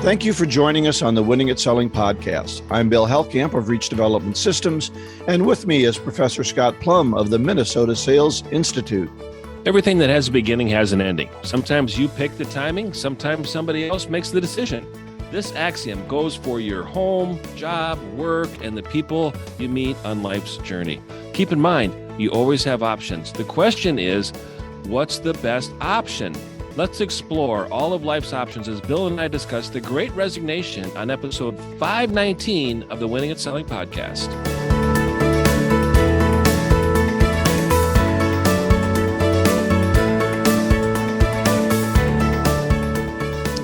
Thank you for joining us on the Winning at Selling podcast. I'm Bill Helkamp of Reach Development Systems, and with me is Professor Scott Plum of the Minnesota Sales Institute. Everything that has a beginning has an ending. Sometimes you pick the timing, sometimes somebody else makes the decision. This axiom goes for your home, job, work, and the people you meet on life's journey. Keep in mind, you always have options. The question is, what's the best option? Let's explore all of life's options as Bill and I discuss the Great Resignation on episode 519 of the Winning at Selling podcast.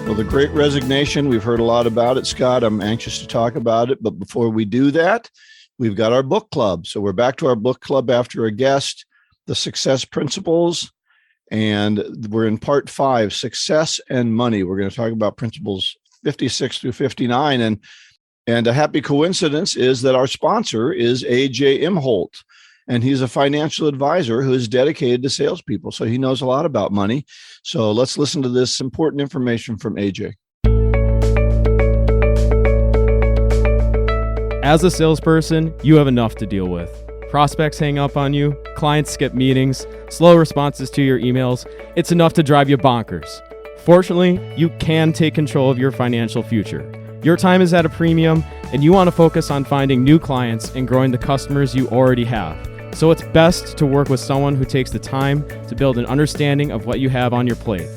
Well, the Great Resignation, we've heard a lot about it, Scott. I'm anxious to talk about it. But before we do that, we've got our book club. So we're back to our book club after a guest, the success principles. And we're in part 5, success and money. We're going to talk about principles 56 through 59. And a happy coincidence is that our sponsor is A.J. Imholt, and he's a financial advisor who is dedicated to salespeople. So he knows a lot about money. So let's listen to this important information from A.J. As a salesperson, you have enough to deal with. Prospects hang up on you, clients skip meetings, slow responses to your emails. It's enough to drive you bonkers. Fortunately, you can take control of your financial future. Your time is at a premium, and you want to focus on finding new clients and growing the customers you already have. So it's best to work with someone who takes the time to build an understanding of what you have on your plate.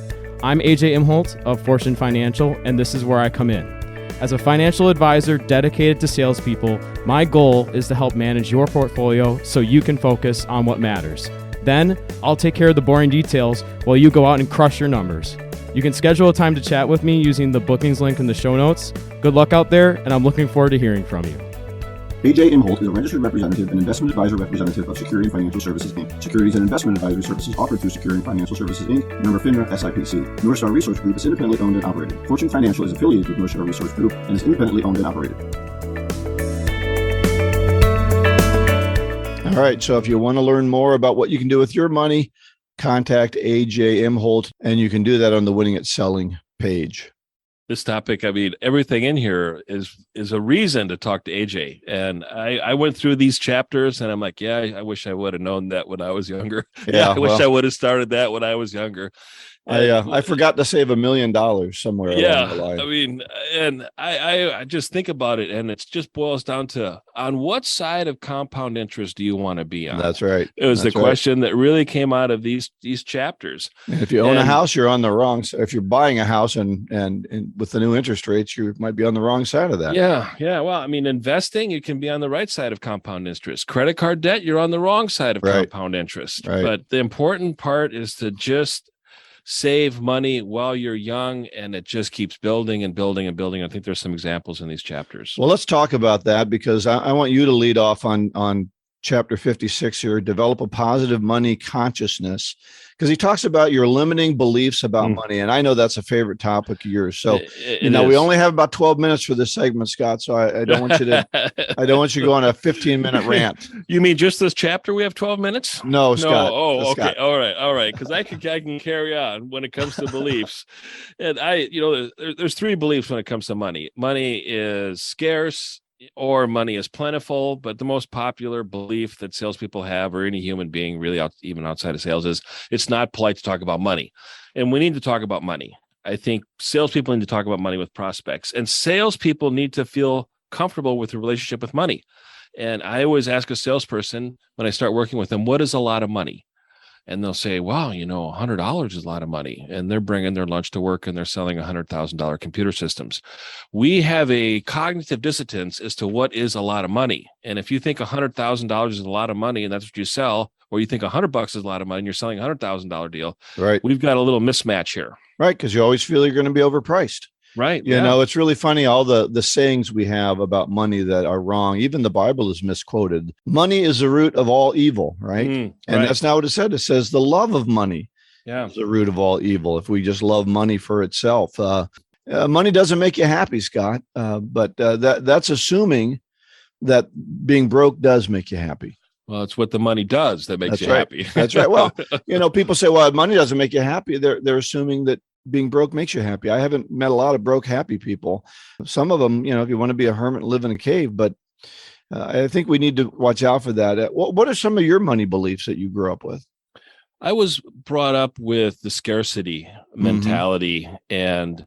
I'm AJ Imholt of Fortune Financial, and this is where I come in. As a financial advisor dedicated to salespeople, my goal is to help manage your portfolio so you can focus on what matters. Then, I'll take care of the boring details while you go out and crush your numbers. You can schedule a time to chat with me using the bookings link in the show notes. Good luck out there, and I'm looking forward to hearing from you. A.J. Imholt is a registered representative and investment advisor representative of Security and Financial Services, Inc. Securities and investment advisory services offered through Security and Financial Services, Inc., member FINRA SIPC. Northstar Resource Group is independently owned and operated. Fortune Financial is affiliated with Northstar Resource Group and is independently owned and operated. All right. So if you want to learn more about what you can do with your money, contact A.J. Imholt, and you can do that on the Winning at Selling page. This topic, I mean, everything in here is a reason to talk to AJ. And I went through these chapters and I'm like, yeah, I wish I would have known that when I was younger. I wish I would have started that when I was younger. I forgot to save $1 million somewhere along the line. I mean, and I just think about it, and it just boils down to, on what side of compound interest do you want to be on? That's right. It was the question that really came out of these chapters. And if you own a house, you're on the wrong side. If you're buying a house and with the new interest rates, you might be on the wrong side of that. Yeah. Well, I mean, investing, you can be on the right side of compound interest. Credit card debt, you're on the wrong side of compound interest. Right. But the important part is to just save money while you're young, and it just keeps building and building and building. I think there's some examples in these chapters. Well, let's talk about that, because I want you to lead off on chapter 56 here, develop a positive money consciousness, because he talks about your limiting beliefs about money. And I know that's a favorite topic of yours. So, we only have about 12 minutes for this segment, Scott. So I don't want you to, I don't want you to go on a 15-minute rant. You mean just this chapter? We have 12 minutes? No, Scott. Oh, okay. Scott. All right. Because I can carry on when it comes to beliefs. And there's 3 beliefs when it comes to money. Money is scarce, or money is plentiful, but the most popular belief that salespeople have, or any human being really even outside of sales, is it's not polite to talk about money. And we need to talk about money. I think salespeople need to talk about money with prospects, and salespeople need to feel comfortable with the relationship with money. And I always ask a salesperson when I start working with them, what is a lot of money? And they'll say, wow, $100 is a lot of money. And they're bringing their lunch to work and they're selling $100,000 computer systems. We have a cognitive dissonance as to what is a lot of money. And if you think $100,000 is a lot of money and that's what you sell, or you think $100 is a lot of money and you're selling a $100,000 deal, right? We've got a little mismatch here. Right. Because you always feel you're going to be overpriced. Right. You know, it's really funny, all the sayings we have about money that are wrong. Even the Bible is misquoted. Money is the root of all evil, right? And that's not what it said. It says the love of money is the root of all evil. If we just love money for itself. Money doesn't make you happy, Scott, but that's assuming that being broke does make you happy. Well, it's what the money does that makes you happy. That's right. Well, people say, well, money doesn't make you happy. They're assuming that being broke makes you happy. I haven't met a lot of broke, happy people. Some of them, if you want to be a hermit and live in a cave, but I think we need to watch out for that. What are some of your money beliefs that you grew up with? I was brought up with the scarcity mentality and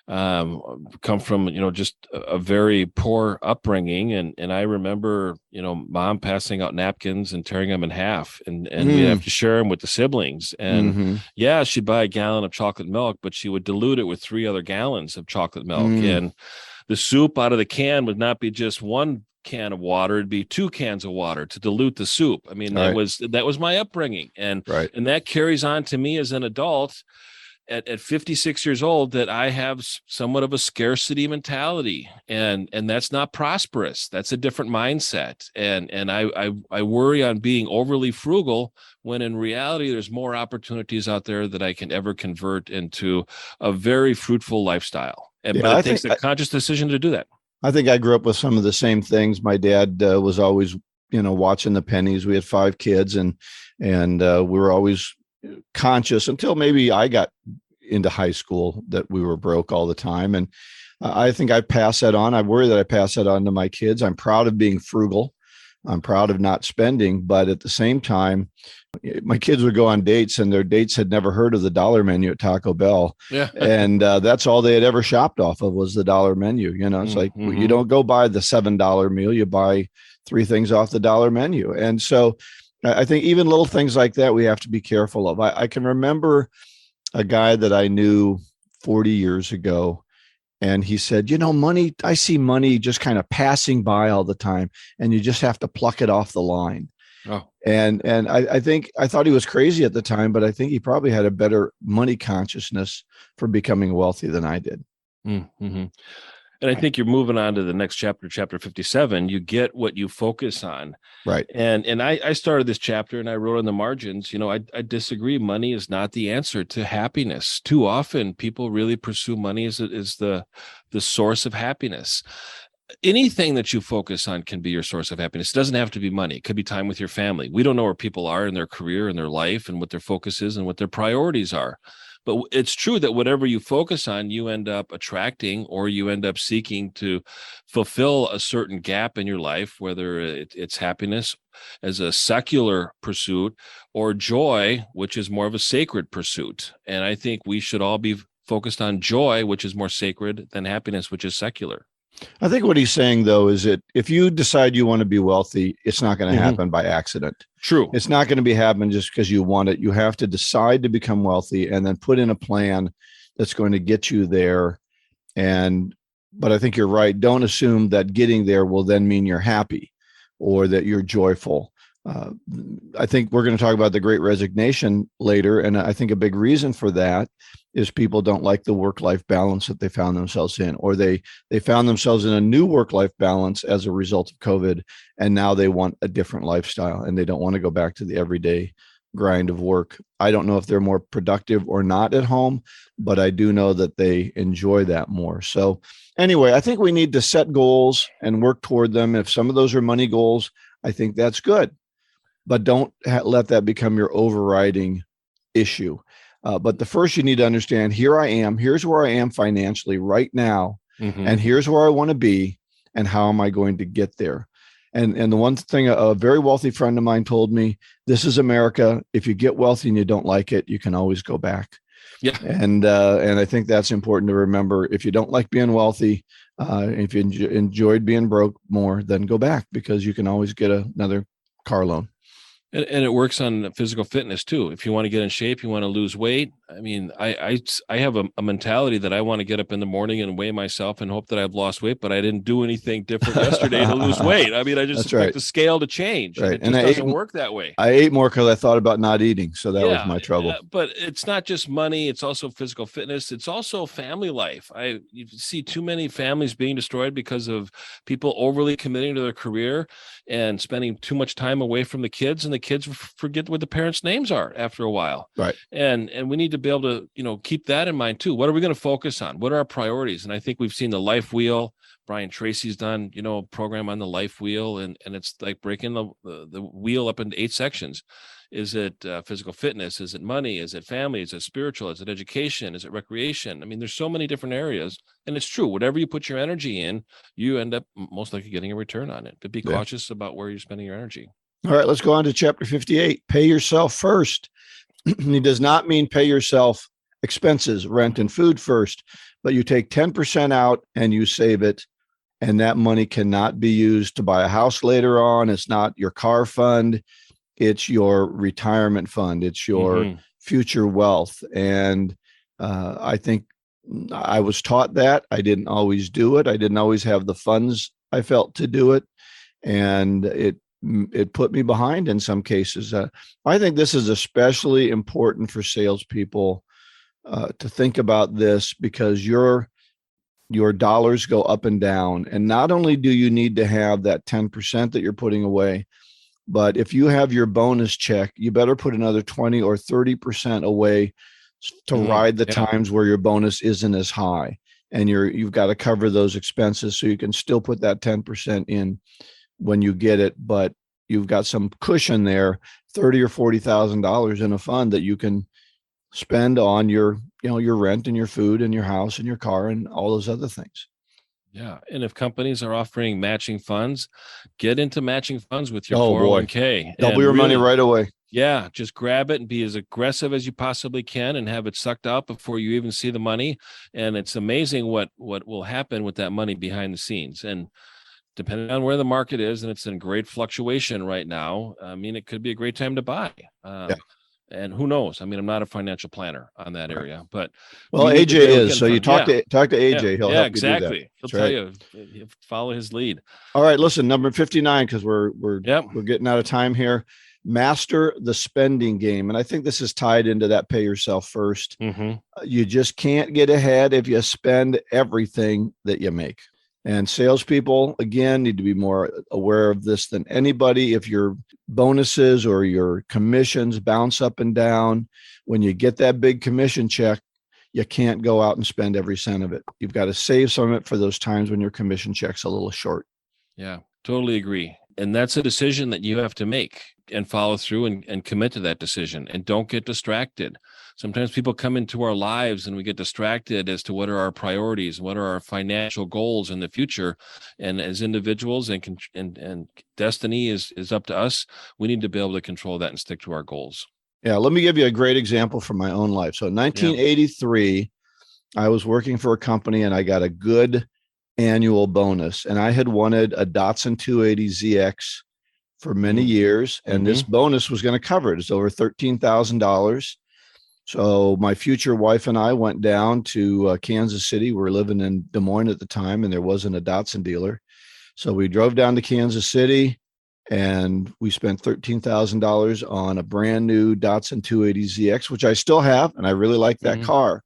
come from, just a very poor upbringing. And I remember, mom passing out napkins and tearing them in half and we'd have to share them with the siblings. And yeah, she'd buy a gallon of chocolate milk, but she would dilute it with 3 other gallons of chocolate milk. And the soup out of the can would not be just one can of water, it'd be 2 cans of water to dilute the soup. I mean, that was my upbringing. And that carries on to me as an adult at 56 years old, that I have somewhat of a scarcity mentality, and that's not prosperous. That's a different mindset. And I worry on being overly frugal when in reality, there's more opportunities out there that I can ever convert into a very fruitful lifestyle. But it takes a conscious decision to do that. I think I grew up with some of the same things. My dad was always, watching the pennies. We had 5 kids and we were always conscious until maybe I got into high school that we were broke all the time. And I think I pass that on. I worry that I pass that on to my kids. I'm proud of being frugal. I'm proud of not spending, but at the same time, my kids would go on dates and their dates had never heard of the dollar menu at Taco Bell. Yeah. And that's all they had ever shopped off of was the dollar menu. It's like, you don't go buy the $7 meal, you buy 3 things off the dollar menu. And so I think even little things like that, we have to be careful of. I can remember a guy that I knew 40 years ago, and he said, money, I see money just kind of passing by all the time, and you just have to pluck it off the line. Oh. And I think I thought he was crazy at the time, but I think he probably had a better money consciousness for becoming wealthy than I did. Mm-hmm. And I think you're moving on to the next chapter, chapter 57. You get what you focus on. Right. And I started this chapter and I wrote on the margins, I disagree. Money is not the answer to happiness. Too often people really pursue money as the source of happiness. Anything that you focus on can be your source of happiness. It doesn't have to be money. It could be time with your family. We don't know where people are in their career and their life and what their focus is and what their priorities are. But it's true that whatever you focus on, you end up attracting or you end up seeking to fulfill a certain gap in your life, whether it's happiness as a secular pursuit or joy, which is more of a sacred pursuit. And I think we should all be focused on joy, which is more sacred, than happiness, which is secular. I think what he's saying, though, is that if you decide you want to be wealthy, it's not going to happen by accident. True. It's not going to happen just because you want it. You have to decide to become wealthy and then put in a plan that's going to get you there. But I think you're right. Don't assume that getting there will then mean you're happy or that you're joyful. I think we're going to talk about the Great Resignation later. And I think a big reason for that is people don't like the work-life balance that they found themselves in, or they found themselves in a new work-life balance as a result of COVID. And now they want a different lifestyle and they don't want to go back to the everyday grind of work. I don't know if they're more productive or not at home, but I do know that they enjoy that more. So anyway, I think we need to set goals and work toward them. If some of those are money goals, I think that's good. But don't let that become your overriding issue. But the first you need to understand, here I am, here's where I am financially right now, and here's where I want to be, and how am I going to get there? And the one thing a very wealthy friend of mine told me, this is America. If you get wealthy and you don't like it, you can always go back. Yeah. And I think that's important to remember. If you don't like being wealthy, if you enjoyed being broke more, then go back, because you can always get another car loan. And it works on physical fitness too. If you want to get in shape, you want to lose weight. I mean, I have a mentality that I want to get up in the morning and weigh myself and hope that I've lost weight, but I didn't do anything different yesterday to lose weight. I mean, I just expect the scale to change. Right. And it just doesn't work that way. I ate more because I thought about not eating. So that was my trouble. But it's not just money. It's also physical fitness. It's also family life. You see too many families being destroyed because of people overly committing to their career and spending too much time away from the kids, and the the kids forget what the parents' names are after a while. Right. And we need to be able to, keep that in mind too. What are we going to focus on? What are our priorities? And I think we've seen the life wheel. Brian Tracy's done, a program on the life wheel, and it's like breaking the wheel up into 8 sections. Is it physical fitness? Is it money? Is it family? Is it spiritual? Is it education? Is it recreation? I mean, there's so many different areas, and it's true. Whatever you put your energy in, you end up most likely getting a return on it. But be cautious about where you're spending your energy. All right, let's go on to chapter 58. Pay yourself first. It does not mean pay yourself expenses, rent and food first, but you take 10% out and you save it. And that money cannot be used to buy a house later on. It's not your car fund. It's your retirement fund. It's your future wealth. And I think I was taught that. I didn't always do it. I didn't always have the funds I felt to do it. And it put me behind in some cases. I think this is especially important for salespeople to think about this, because your dollars go up and down. And not only do you need to have that 10% that you're putting away, but if you have your bonus check, you better put another 20 or 30% away to ride the times where your bonus isn't as high. And you've got to cover those expenses so you can still put that 10% in when you get it. But you've got some cushion there, $30,000 or $40,000 in a fund that you can spend on your rent and your food and your house and your car and all those other things. Yeah. And if companies are offering matching funds, get into matching funds with your Oh, 401k. Double your money right away. Yeah. Just grab it and be as aggressive as you possibly can and have it sucked out before you even see the money. And it's amazing what will happen with that money behind the scenes. And depending on where the market is, and it's in great fluctuation right now, I mean, it could be a great time to buy. And who knows? I mean, I'm not a financial planner on that area, but AJ is. So you talk to AJ. He'll help you do that. He'll tell you. You follow his lead. All right. Listen, number 59, because we're getting out of time here. Master the spending game, and I think this is tied into that pay yourself first. You just can't get ahead if you spend everything that you make. And salespeople, again, need to be more aware of this than anybody. If your bonuses or your commissions bounce up and down, when you get that big commission check, you can't go out and spend every cent of it. You've got to save some of it for those times when your commission check's a little short. Yeah, totally agree. And that's a decision that you have to make and follow through and commit to that decision, and don't get distracted. Sometimes people come into our lives and we get distracted as to what are our priorities, what are our financial goals in the future. And as individuals and destiny is up to us, we need to be able to control that and stick to our goals. Yeah. Let me give you a great example from my own life. So in 1983, I was working for a company and I got a good annual bonus, and I had wanted a Datsun 280ZX for many years. And this bonus was going to cover it. It's over $13,000. So my future wife and I went down to Kansas City. We were living in Des Moines at the time, and there wasn't a Datsun dealer. So we drove down to Kansas City and we spent $13,000 on a brand new Datsun 280ZX, which I still have. And I really like that car.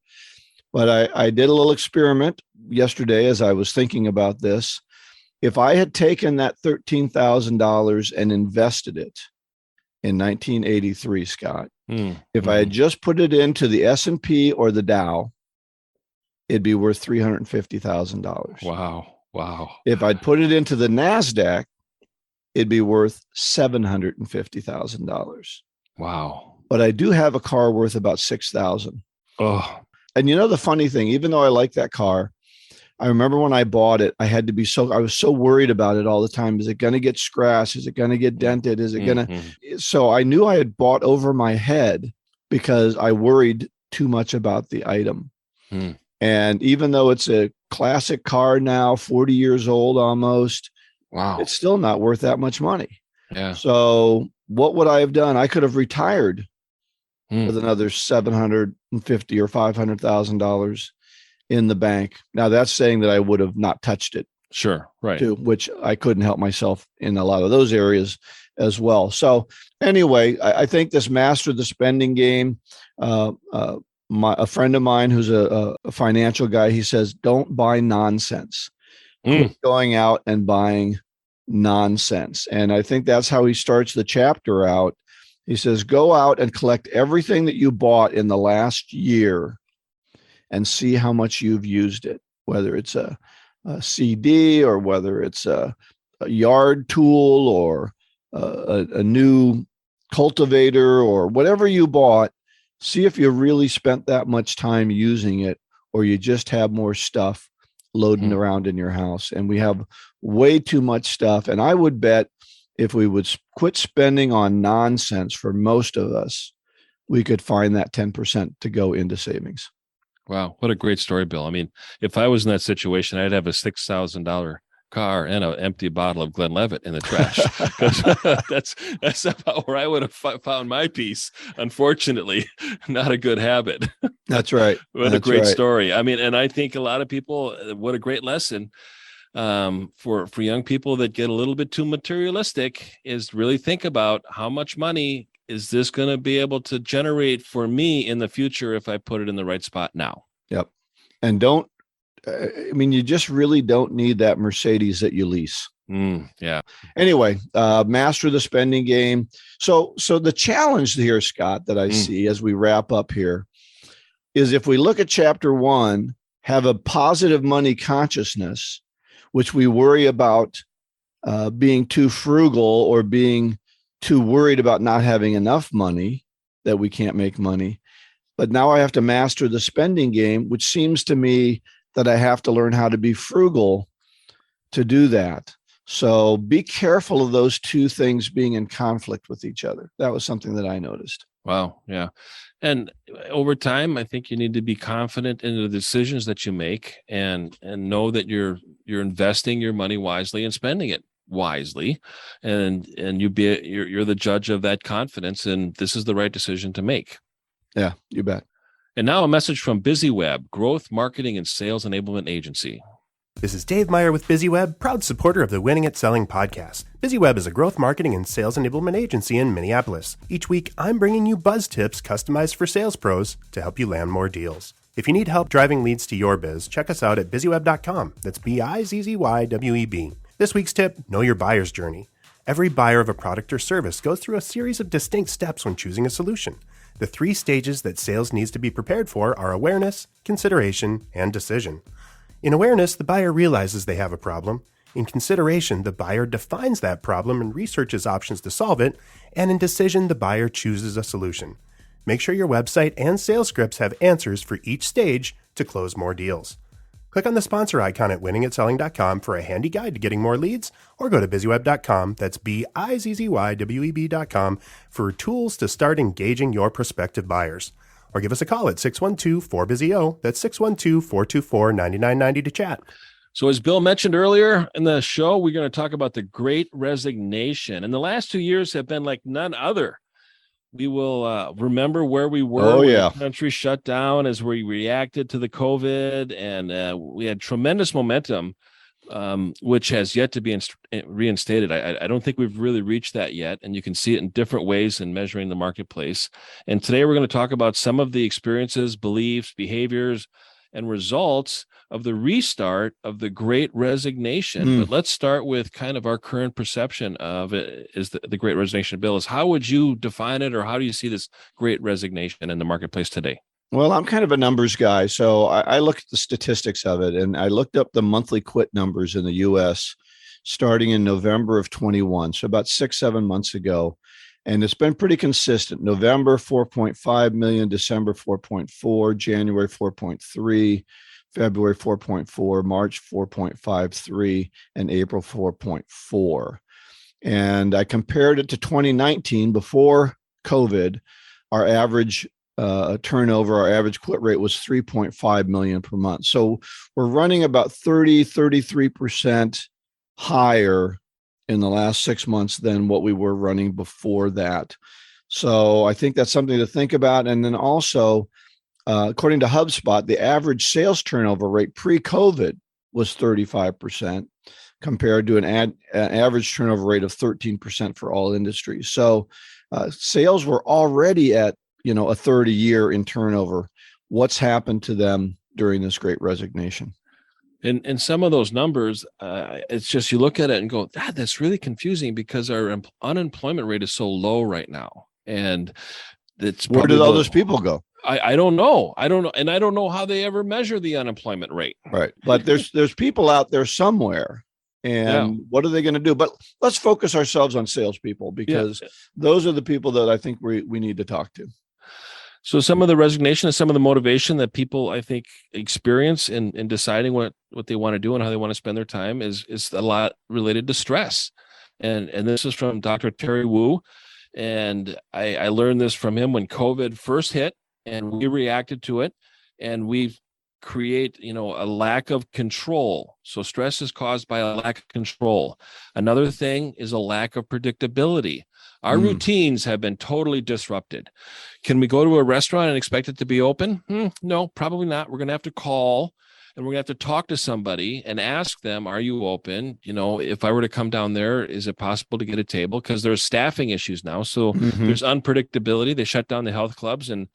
But I did a little experiment yesterday as I was thinking about this. If I had taken that $13,000 and invested it in 1983, Scott, if I had just put it into the S&P or the Dow, it'd be worth $350,000. Wow. If I'd put it into the NASDAQ, it'd be worth $750,000. Wow. But I do have a car worth about $6,000. Oh. And the funny thing, even though I like that car, I remember when I bought it, I was so worried about it all the time. Is it going to get scratched? Is it going to get dented? Is it going to? So I knew I had bought over my head because I worried too much about the item. And even though it's a classic car now, 40 years old almost, it's still not worth that much money. Yeah. So what would I have done? I could have retired with another $750,000 or $500,000 in the bank. Now that's saying that I would have not touched it. Sure. Right. Too, which I couldn't help myself in a lot of those areas as well. So anyway, I think this master the spending game, a friend of mine who's a financial guy, he says, don't buy nonsense. Going out and buying nonsense. And I think that's how he starts the chapter out. He says, go out and collect everything that you bought in the last year and see how much you've used it, whether it's a CD or whether it's a yard tool or a new cultivator or whatever you bought. See if you really spent that much time using it, or you just have more stuff loading around in your house. And we have way too much stuff. And I would bet if we would quit spending on nonsense for most of us, we could find that 10% to go into savings. Wow. What a great story, Bill. I mean, if I was in that situation, I'd have a $6,000 car and an empty bottle of Glenlivet in the trash. That's about where I would have found my peace. Unfortunately, not a good habit. That's right. What a great story. I mean, and I think a lot of people, what a great lesson for young people that get a little bit too materialistic is really think about how much money is this going to be able to generate for me in the future if I put it in the right spot now. Yep. And you just really don't need that Mercedes that you lease. Yeah. Anyway, master the spending game. So the challenge here, Scott, that I see as we wrap up here is if we look at chapter 1, have a positive money consciousness, which we worry about being too frugal or being too worried about not having enough money, that we can't make money. But now I have to master the spending game, which seems to me that I have to learn how to be frugal to do that. So be careful of those two things being in conflict with each other. That was something that I noticed. Wow. Yeah. And over time, I think you need to be confident in the decisions that you make and know that you're investing your money wisely and spending it wisely, and you're the judge of that confidence, and this is the right decision to make. Yeah, you bet. And now a message from BusyWeb, Growth Marketing and Sales Enablement Agency. This is Dave Meyer with BusyWeb, proud supporter of the Winning at Selling podcast. BusyWeb is a growth marketing and sales enablement agency in Minneapolis. Each week, I'm bringing you buzz tips customized for sales pros to help you land more deals. If you need help driving leads to your biz, check us out at busyweb.com. That's BIZZYWEB. This week's tip, know your buyer's journey. Every buyer of a product or service goes through a series of distinct steps when choosing a solution. The 3 stages that sales needs to be prepared for are awareness, consideration, and decision. In awareness, the buyer realizes they have a problem. In consideration, the buyer defines that problem and researches options to solve it. And in decision, the buyer chooses a solution. Make sure your website and sales scripts have answers for each stage to close more deals. Click on the sponsor icon at winningatselling.com for a handy guide to getting more leads, or go to busyweb.com, that's BIZZYWEB.com, for tools to start engaging your prospective buyers. Or give us a call at 612-4BUSY-O, that's 612-424-9990 to chat. So as Bill mentioned earlier in the show, we're going to talk about the Great Resignation. And the last 2 years have been like none other. We will remember where we were when the country shut down as we reacted to the COVID, and we had tremendous momentum, which has yet to be reinstated. I don't think we've really reached that yet, and you can see it in different ways in measuring the marketplace. And today we're going to talk about some of the experiences, beliefs, behaviors, and results of the restart of the Great Resignation. But let's start with kind of our current perception of it is the Great Resignation. Bill, is how would you define it, or how do you see this Great Resignation in the marketplace today? Well, I'm kind of a numbers guy, so I look at the statistics of it, and I looked up the monthly quit numbers in the U.S. starting in November of 21, so about 6-7 months ago. And it's been pretty consistent. November, 4.5 million, December, 4.4, January, 4.3, February, 4.4, March, 4.53, and April, 4.4. And I compared it to 2019 before COVID. Our average turnover, our average quit rate was 3.5 million per month. So we're running about 33% higher in the last 6 months than what we were running before that. So I think that's something to think about. And then also, according to HubSpot, the average sales turnover rate pre-COVID was 35% compared to an average turnover rate of 13% for all industries. So sales were already at, a 30-year in turnover. What's happened to them during this Great Resignation? And some of those numbers, it's just you look at it and go, that's really confusing because our unemployment rate is so low right now. And it's Where probably did all those people go? I don't know. I don't know. And I don't know how they ever measure the unemployment rate. Right. But there's people out there somewhere. And what are they going to do? But let's focus ourselves on salespeople, because those are the people that I think we need to talk to. So some of the resignation and some of the motivation that people, I think, experience in deciding what they want to do and how they want to spend their time is a lot related to stress. And this is from Dr. Terry Wu. And I learned this from him when COVID first hit, and we reacted to it, and we create, a lack of control. So stress is caused by a lack of control. Another thing is a lack of predictability. Our routines have been totally disrupted. Can we go to a restaurant and expect it to be open? No, probably not. We're going to have to call, and we're going to have to talk to somebody and ask them, are you open? If I were to come down there, is it possible to get a table? Because there's staffing issues now. So there's unpredictability. They shut down the health clubs, and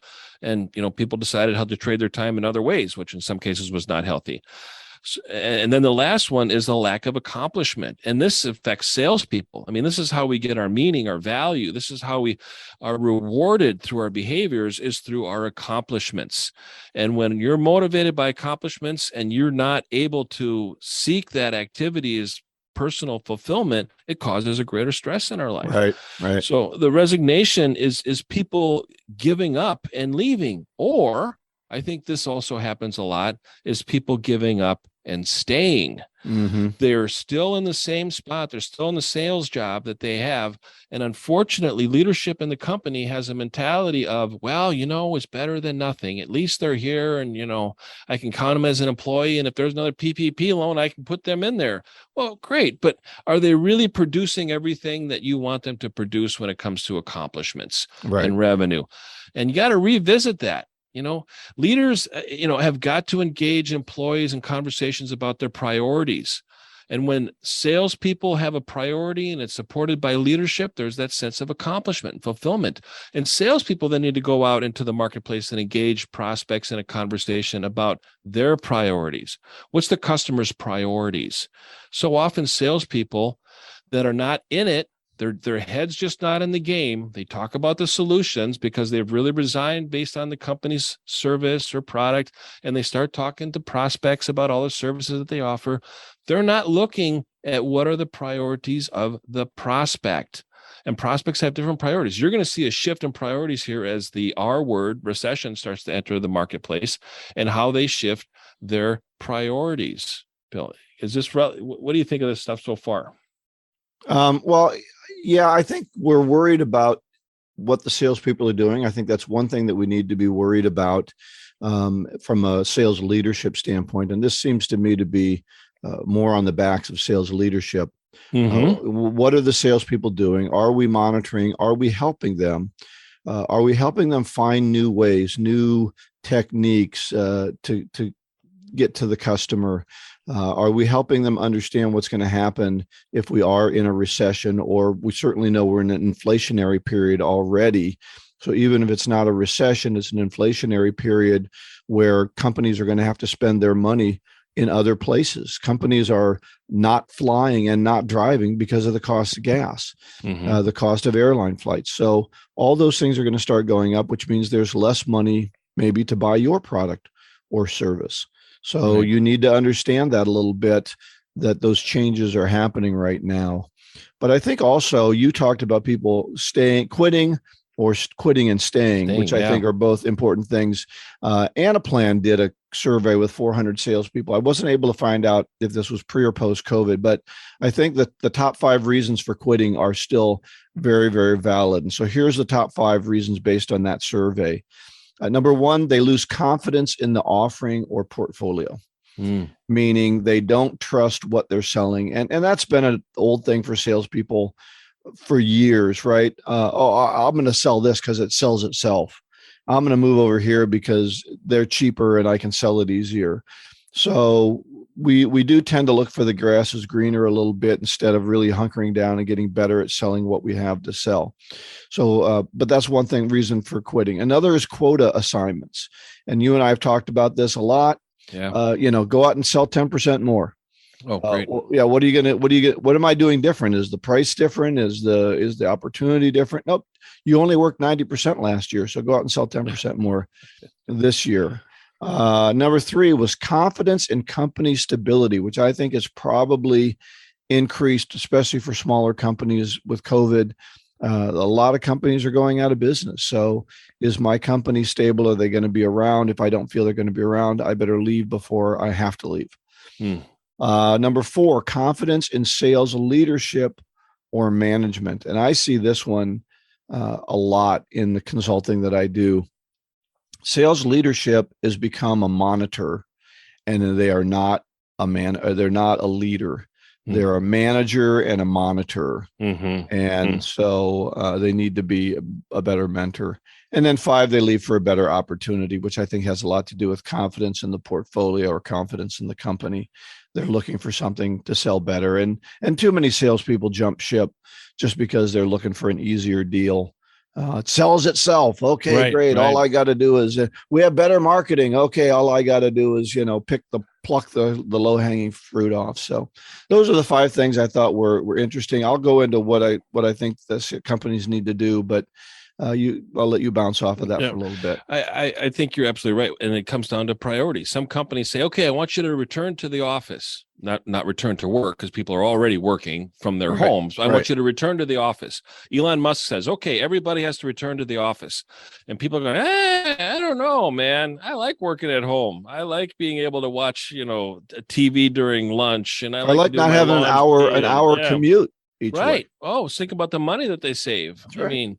people decided how to trade their time in other ways, which in some cases was not healthy. And then the last one is the lack of accomplishment. And this affects salespeople. I mean, this is how we get our meaning, our value. This is how we are rewarded through our behaviors, is through our accomplishments. And when you're motivated by accomplishments and you're not able to seek that activity as personal fulfillment, it causes a greater stress in our life. Right. So the resignation is people giving up and leaving. Or I think this also happens a lot, is people giving up and staying. They're still in the same spot. They're still in the sales job that they have. And unfortunately, leadership in the company has a mentality of, well, it's better than nothing. At least they're here, and, I can count them as an employee. And if there's another PPP loan, I can put them in there. Well, great. But are they really producing everything that you want them to produce when it comes to accomplishments and revenue? And you got to revisit that. Leaders, have got to engage employees in conversations about their priorities. And when salespeople have a priority and it's supported by leadership, there's that sense of accomplishment and fulfillment. And salespeople then need to go out into the marketplace and engage prospects in a conversation about their priorities. What's the customer's priorities? So often salespeople that are not in it, their head's just not in the game. They talk about the solutions because they've really resigned based on the company's service or product, and they start talking to prospects about all the services that they offer. They're not looking at what are the priorities of the prospect. And prospects have different priorities. You're going to see a shift in priorities here as the R word, recession, starts to enter the marketplace, and how they shift their priorities. Bill, what do you think of this stuff so far? Well, yeah, I think we're worried about what the salespeople are doing. I think that's one thing that we need to be worried about from a sales leadership standpoint. And this seems to me to be more on the backs of sales leadership. What are the salespeople doing? Are we monitoring? Are we helping them? Are we helping them find new ways, new techniques to get to the customer? Are we helping them understand what's going to happen if we are in a recession? Or we certainly know we're in an inflationary period already. So even if it's not a recession, it's an inflationary period where companies are going to have to spend their money in other places. Companies are not flying and not driving because of the cost of gas, the cost of airline flights. So all those things are going to start going up, which means there's less money maybe to buy your product or service. So you need to understand that a little bit, that those changes are happening right now. But I think also you talked about people quitting and staying, which I think are both important things. Anaplan did a survey with 400 salespeople. I wasn't able to find out if this was pre or post COVID, but I think that the top 5 reasons for quitting are still very, very valid. And so here's the top 5 reasons based on that survey. Number 1, they lose confidence in the offering or portfolio, meaning they don't trust what they're selling. And that's been an old thing for salespeople for years, right? I'm going to sell this because it sells itself. I'm going to move over here because they're cheaper and I can sell it easier. So we do tend to look for the grass is greener a little bit instead of really hunkering down and getting better at selling what we have to sell. So, but that's one reason for quitting. Another is quota assignments. And you and I have talked about this a lot. Go out and sell 10% more. Oh, great. Yeah. What am I doing different? Is the price different? Is the opportunity different? Nope. You only worked 90% last year. So go out and sell 10% more this year. Number 3 was confidence in company stability, which I think is probably increased, especially for smaller companies with COVID. A lot of companies are going out of business. So is my company stable? Are they going to be around? If I don't feel they're going to be around, I better leave before I have to leave. Number 4, confidence in sales leadership or management. And I see this one a lot in the consulting that I do. Sales leadership has become a monitor, and they are not a man, or they're not a leader. They're a manager and a monitor. And so they need to be a better mentor. And then 5, they leave for a better opportunity, which I think has a lot to do with confidence in the portfolio or confidence in the company. They're looking for something to sell better. And too many salespeople jump ship just because they're looking for an easier deal. It sells itself. Okay, Right, great. right. All I got to do is we have better marketing. Okay, all I got to do is pluck the low hanging fruit off. So those are the 5 things I thought were interesting. I'll go into what I think this companies need to do, but I'll let you bounce off of that for a little bit. I think you're absolutely right. And it comes down to priorities. Some companies say, okay, I want you to return to the office, not return to work, because people are already working from their homes. I want you to return to the office. Elon Musk says, okay, everybody has to return to the office. And people are going, I don't know, man. I like working at home. I like being able to watch, TV during lunch. And I like not having an hour commute each way. Oh, think about the money that they save. That's right. I mean,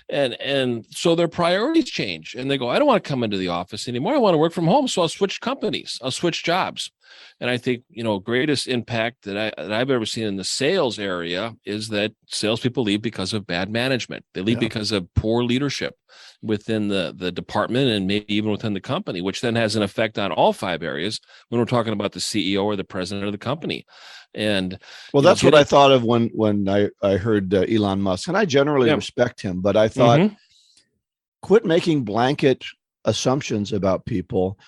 and so their priorities change, and they go, I don't want to come into the office anymore. I want to work from home. So I'll switch companies. I'll switch jobs. And I think, greatest impact that I've ever seen in the sales area is that salespeople leave because of bad management. They leave because of poor leadership within the department and maybe even within the company, which then has an effect on all 5 areas when we're talking about the CEO or the president of the company. And that's what I thought of when I heard Elon Musk, and I generally respect him, but I thought, quit making blanket assumptions about people.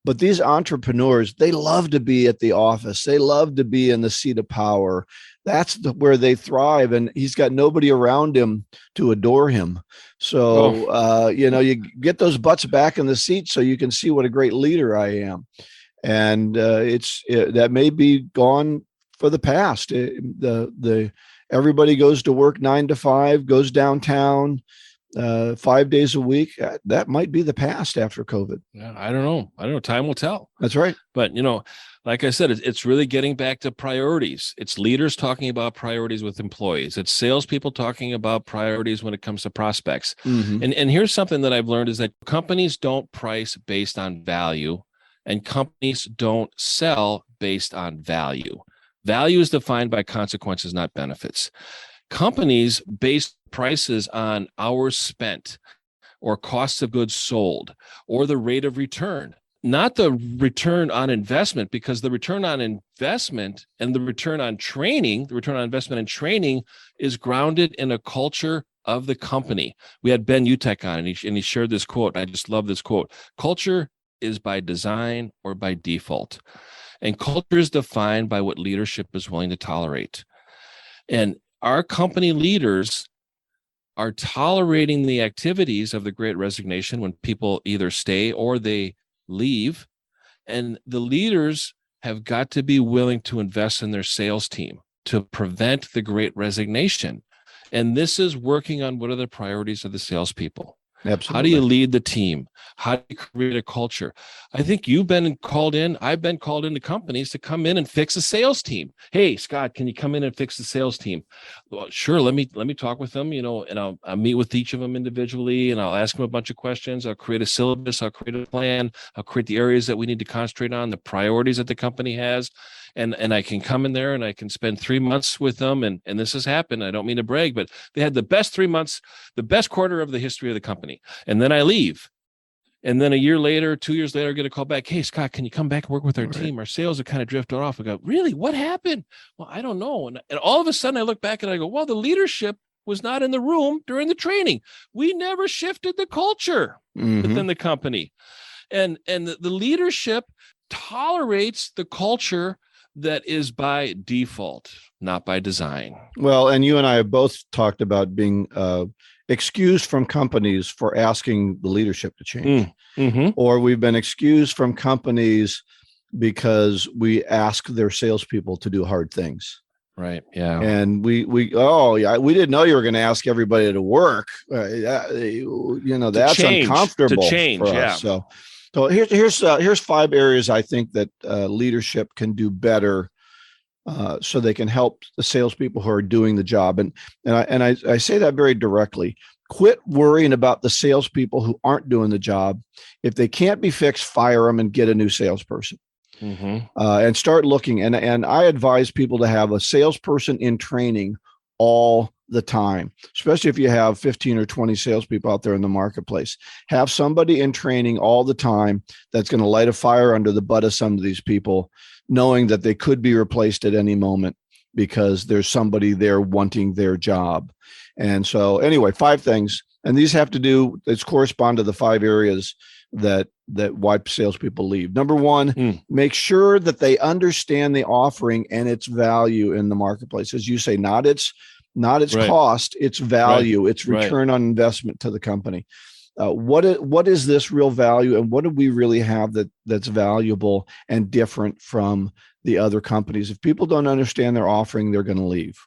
But these entrepreneurs, they love to be at the office. They love to be in the seat of power. That's where they thrive. And he's got nobody around him to adore him. So, you get those butts back in the seat so you can see what a great leader I am. And that may be gone for the past. Everybody goes to work 9 to 5, goes downtown 5 days a week. That might be the past after COVID. Yeah, I don't know. Time will tell. That's right. But, like I said, it's really getting back to priorities. It's leaders talking about priorities with employees. It's salespeople talking about priorities when it comes to prospects. And here's something that I've learned is that companies don't price based on value, and companies don't sell based on value. Value is defined by consequences, not benefits. Companies base prices on hours spent or costs of goods sold or the rate of return, not the return on investment, because the return on investment and the return on investment and training is grounded in a culture of the company. We had Ben Utek on, and he shared this quote. I just love this quote. Culture is by design or by default. And culture is defined by what leadership is willing to tolerate. And our company leaders are tolerating the activities of the Great Resignation when people either stay or they leave. And the leaders have got to be willing to invest in their sales team to prevent the Great Resignation. And this is working on what are the priorities of the salespeople. Absolutely. How do you lead the team? How do you create a culture? I think you've been called in. I've been called into companies to come in and fix a sales team. Hey, Scott, can you come in and fix the sales team? Well, sure. Let me talk with them, and I'll meet with each of them individually, and I'll ask them a bunch of questions. I'll create a syllabus. I'll create a plan. I'll create the areas that we need to concentrate on, the priorities that the company has. And I can come in there and I can spend 3 months with them. And this has happened. I don't mean to brag, but they had the best 3 months, the best quarter of the history of the company. And then I leave. And then a year later, 2 years later, I get a call back. Hey, Scott, can you come back and work with our team? Our sales have kind of drifted off. I go, really? What happened? Well, I don't know. And all of a sudden I look back and I go, well, the leadership was not in the room during the training. We never shifted the culture within the company. And the leadership tolerates the culture that is by default, not by design. Well, and you and I have both talked about being excused from companies for asking the leadership to change, or we've been excused from companies because we ask their salespeople to do hard things. Right. Yeah. And we didn't know you were going to ask everybody to work. That's uncomfortable to change, for us. So here's 5 areas I think that leadership can do better, so they can help the salespeople who are doing the job. And I say that very directly. Quit worrying about the salespeople who aren't doing the job. If they can't be fixed, fire them and get a new salesperson. And start looking. And I advise people to have a salesperson in training all the time, especially if you have 15 or 20 salespeople out there in the marketplace. Have somebody in training all the time that's going to light a fire under the butt of some of these people, knowing that they could be replaced at any moment because there's somebody there wanting their job. And so anyway, 5 things. And these have to do, it's correspond to the 5 areas that why salespeople leave. Number 1, make sure that they understand the offering and its value in the marketplace. As you say, not its right. cost, its value, right. its return right. on investment to the company. What is this real value, and what do we really have that's valuable and different from the other companies? If people don't understand their offering, they're going to leave.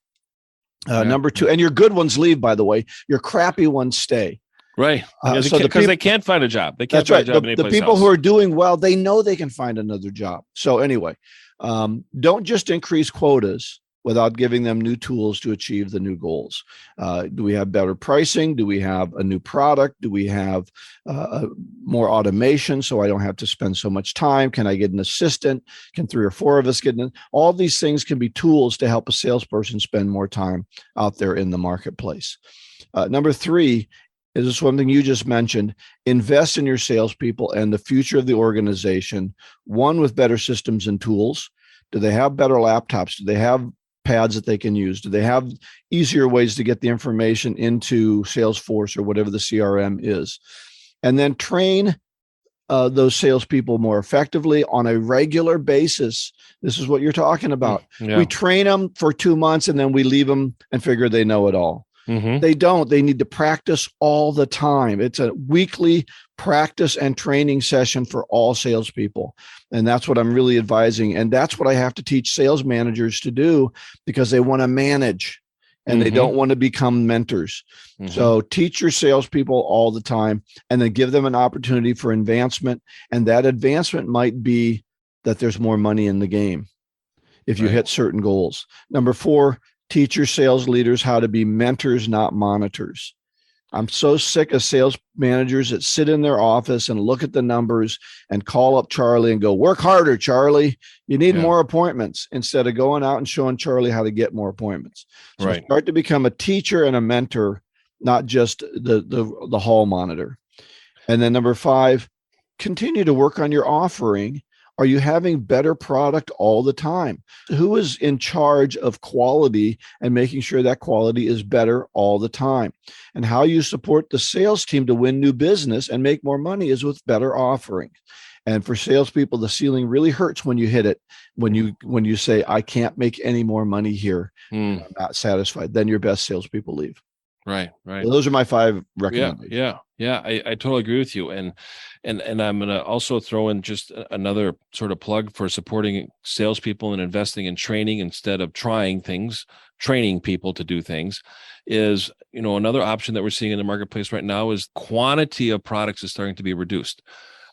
Number 2, and your good ones leave, by the way. Your crappy ones stay. Right. Because they can't find a job. They can't find a job the people else. Who are doing well, they know they can find another job. So anyway, don't just increase quotas without giving them new tools to achieve the new goals. Do we have better pricing? Do we have a new product? Do we have more automation so I don't have to spend so much time? Can I get an assistant? Can 3 or 4 of us get in? All these things can be tools to help a salesperson spend more time out there in the marketplace. Number 3, is this one thing you just mentioned? Invest in your salespeople and the future of the organization, one with better systems and tools. Do they have better laptops? Do they have pads that they can use? Do they have easier ways to get the information into Salesforce or whatever the CRM is? And then train those salespeople more effectively on a regular basis. This is what you're talking about. Yeah. We train them for 2 months and then we leave them and figure they know it all. They don't. They need to practice all the time. It's a weekly practice and training session for all salespeople. And that's what I'm really advising. And that's what I have to teach sales managers to do, because they want to manage and they don't want to become mentors. So teach your salespeople all the time and then give them an opportunity for advancement. And that advancement might be that there's more money in the game if you hit certain goals. Number 4, teach your sales leaders how to be mentors, not monitors. I'm so sick of sales managers that sit in their office and look at the numbers and call up Charlie and go, work harder, Charlie. You need more appointments, instead of going out and showing Charlie how to get more appointments. So start to become a teacher and a mentor, not just the hall monitor. And then number 5, continue to work on your offering. Are you having better product all the time? Who is in charge of quality and making sure that quality is better all the time? And how you support the sales team to win new business and make more money is with better offering. And for salespeople, the ceiling really hurts when you hit it. When you say, I can't make any more money here, I'm not satisfied, then your best salespeople leave. Right. So those are my 5 recommendations. Yeah. I totally agree with you. And I'm going to also throw in just another sort of plug for supporting salespeople and investing in training instead of training people to do things is, another option that we're seeing in the marketplace right now is quantity of products is starting to be reduced.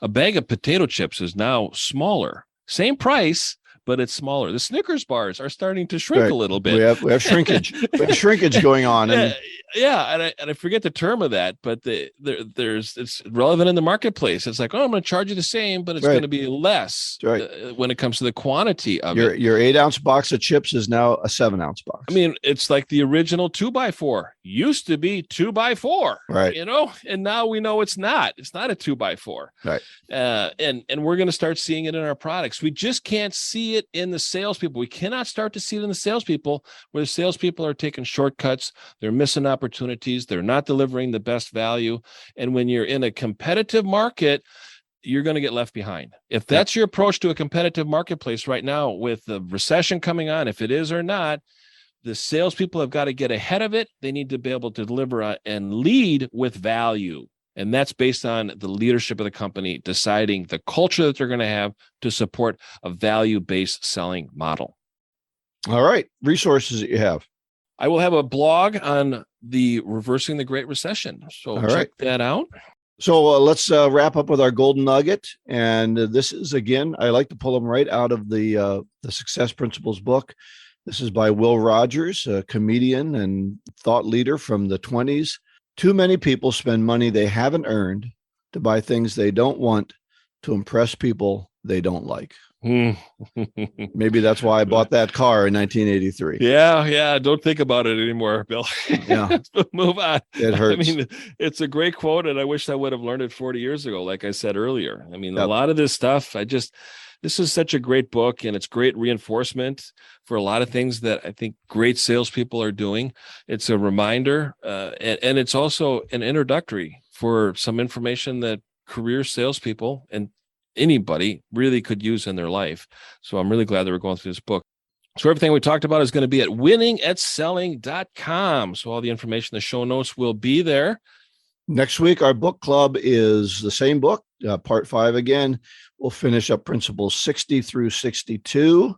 A bag of potato chips is now smaller, same price, but it's smaller. The Snickers bars are starting to shrink a little bit. We have shrinkage. We have shrinkage going on. And I forget the term of that, but it's relevant in the marketplace. It's like, I'm going to charge you the same, but it's going to be less when it comes to the quantity of it. Your 8-ounce box of chips is now a 7-ounce box. I mean, it's like the original 2x4 used to be 2x4, right? And now we know it's not. It's not a 2x4, right? And we're going to start seeing it in our products. We just can't see it in the salespeople. We cannot start to see it in the salespeople, where the salespeople are taking shortcuts. They're missing opportunities. They're not delivering the best value. And when you're in a competitive market, you're going to get left behind. If that's your approach to a competitive marketplace right now, with the recession coming on, if it is or not, the salespeople have got to get ahead of it. They need to be able to deliver and lead with value. And that's based on the leadership of the company deciding the culture that they're going to have to support a value-based selling model. All right. Resources that you have. I will have a blog on the reversing the Great Recession. So check that out. So let's wrap up with our golden nugget. And this is, again, I like to pull them right out of the Success Principles book. This is by Will Rogers, a comedian and thought leader from the 20s. Too many people spend money they haven't earned to buy things they don't want to impress people they don't like. Maybe that's why I bought that car in 1983. Yeah. Don't think about it anymore, Bill. Yeah. Let's move on. It hurts. I mean, it's a great quote, and I wish I would have learned it 40 years ago, like I said earlier. I mean, a lot of this stuff, this is such a great book, and it's great reinforcement for a lot of things that I think great salespeople are doing. It's a reminder, and it's also an introductory for some information that career salespeople and anybody really could use in their life. So I'm really glad that we're going through this book. So everything we talked about is going to be at winningatselling.com. So all the information, the show notes will be there. Next week, our book club is the same book, part 5 again. We'll finish up principles 60 through 62.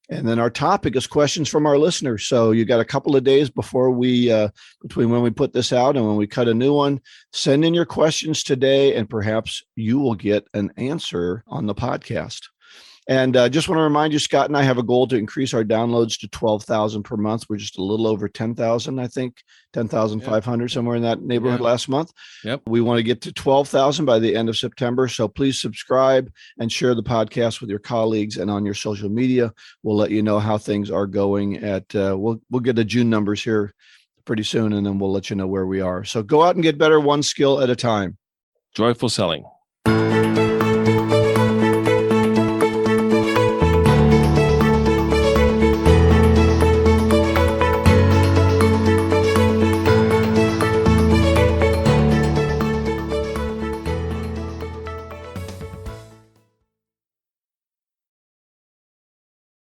And then our topic is questions from our listeners. So you got a couple of days before between when we put this out and when we cut a new one. Send in your questions today, and perhaps you will get an answer on the podcast. And just want to remind you, Scott and I have a goal to increase our downloads to 12,000 per month. We're just a little over 10,000, I think, 10,500, somewhere in that neighborhood last month. Yep. We want to get to 12,000 by the end of September. So please subscribe and share the podcast with your colleagues and on your social media. We'll let you know how things are going we'll get the June numbers here pretty soon, and then we'll let you know where we are. So go out and get better one skill at a time. Joyful selling.